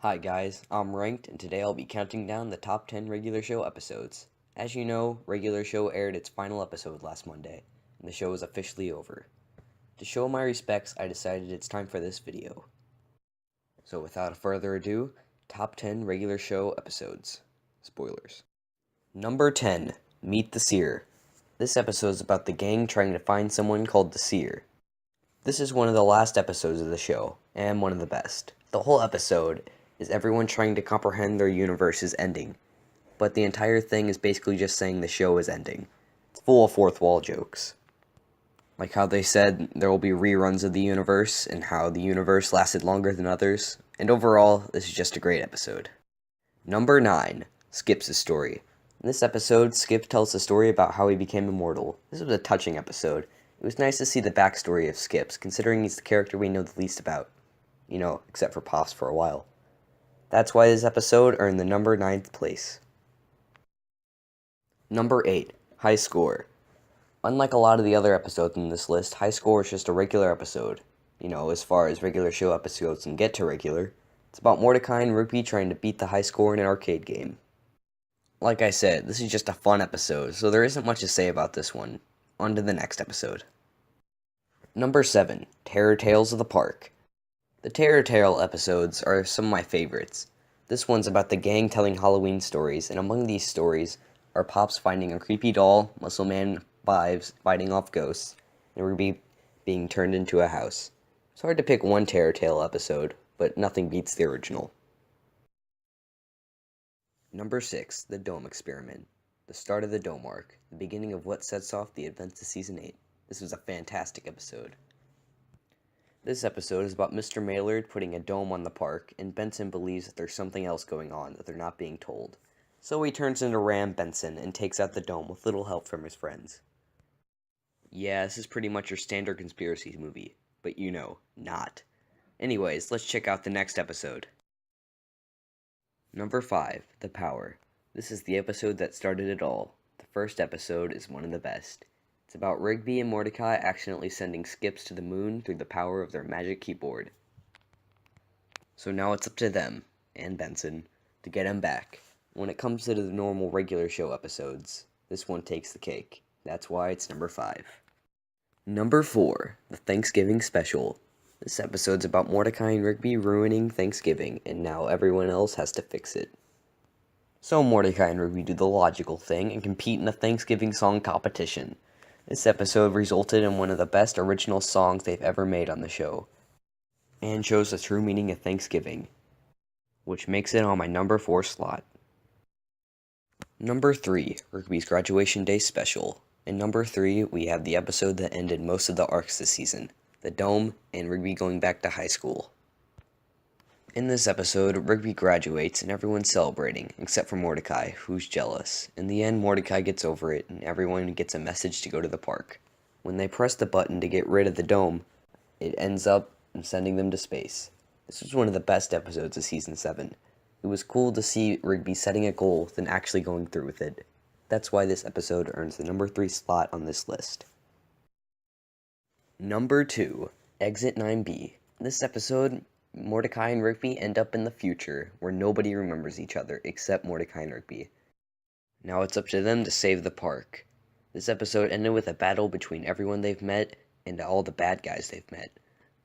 Hi guys, I'm Ranked, and today I'll be counting down the top 10 regular show episodes. As you know, regular show aired its final episode last Monday, and the show is officially over. To show my respects, I decided it's time for this video. So without further ado, top 10 regular show episodes. Spoilers. Number 10, Meet the Seer. This episode is about the gang trying to find someone called the Seer. This is one of the last episodes of the show, and one of the best. The whole episode is everyone trying to comprehend their universe's ending, but the entire thing is basically just saying the show is ending. It's full of fourth wall jokes. Like how they said there will be reruns of the universe, and how the universe lasted longer than others, and overall, this is just a great episode. Number 9, Skip's story. In this episode, Skip tells the story about how he became immortal. This was a touching episode. It was nice to see the backstory of Skips, considering he's the character we know the least about. Except for Pops for a while. That's why this episode earned the number 9th place. Number 8, High Score. Unlike a lot of the other episodes in this list, High Score is just a regular episode. As far as regular show episodes can get to regular. It's about Mordecai and Rigby trying to beat the high score in an arcade game. Like I said, this is just a fun episode, so there isn't much to say about this one. On to the next episode. Number 7, Terror Tales of the Park. The Terror Tale episodes are some of my favorites. This one's about the gang telling Halloween stories, and among these stories are Pops finding a creepy doll, Muscle Man Fives fighting off ghosts, and Ruby being turned into a house. It's hard to pick one Terror Tale episode, but nothing beats the original. Number 6, The Dome Experiment. The start of the Dome arc, the beginning of what sets off the events of Season 8. This was a fantastic episode. This episode is about Mr. Maillard putting a dome on the park, and Benson believes that there's something else going on that they're not being told. So he turns into Ram Benson and takes out the dome with little help from his friends. Yeah, this is pretty much your standard conspiracy movie, but not. Anyways, let's check out the next episode. Number 5, The Power. This is the episode that started it all. The first episode is one of the best. It's about Rigby and Mordecai accidentally sending Skips to the moon through the power of their magic keyboard. So now it's up to them, and Benson, to get him back. When it comes to the normal regular show episodes, this one takes the cake. That's why it's number 5. Number 4, The Thanksgiving Special. This episode's about Mordecai and Rigby ruining Thanksgiving, and now everyone else has to fix it. So Mordecai and Rigby do the logical thing and compete in a Thanksgiving song competition. This episode resulted in one of the best original songs they've ever made on the show, and shows the true meaning of Thanksgiving, which makes it on my number 4 slot. Number 3, Rigby's Graduation Day Special. In number 3, we have the episode that ended most of the arcs this season, the Dome and Rigby going back to high school. In this episode, Rigby graduates and everyone's celebrating, except for Mordecai, who's jealous. In the end, Mordecai gets over it, and everyone gets a message to go to the park. When they press the button to get rid of the dome, it ends up sending them to space. This was one of the best episodes of Season 7. It was cool to see Rigby setting a goal, then actually going through with it. That's why this episode earns the number 3 slot on this list. Number 2, Exit 9B. This episode, Mordecai and Rigby end up in the future, where nobody remembers each other except Mordecai and Rigby. Now it's up to them to save the park. This episode ended with a battle between everyone they've met and all the bad guys they've met.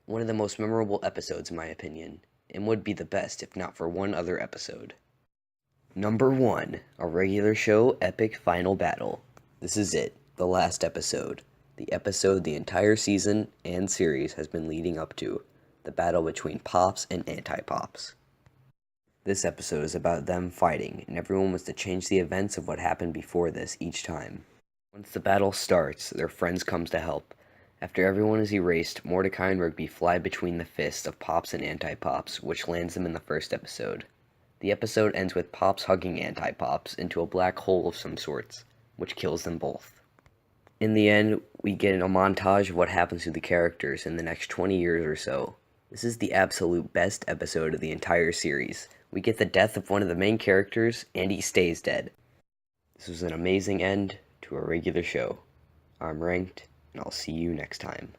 One of the most memorable episodes in my opinion, and would be the best if not for one other episode. Number 1, a regular show epic final battle. This is it, the last episode. The episode the entire season and series has been leading up to. The battle between Pops and Anti-Pops. This episode is about them fighting, and everyone wants to change the events of what happened before this each time. Once the battle starts, their friends comes to help. After everyone is erased, Mordecai and Rigby fly between the fists of Pops and Anti-Pops, which lands them in the first episode. The episode ends with Pops hugging Anti-Pops into a black hole of some sorts, which kills them both. In the end, we get a montage of what happens to the characters in the next 20 years or so. This is the absolute best episode of the entire series. We get the death of one of the main characters, and he stays dead. This was an amazing end to a regular show. I'm Ranked, and I'll see you next time.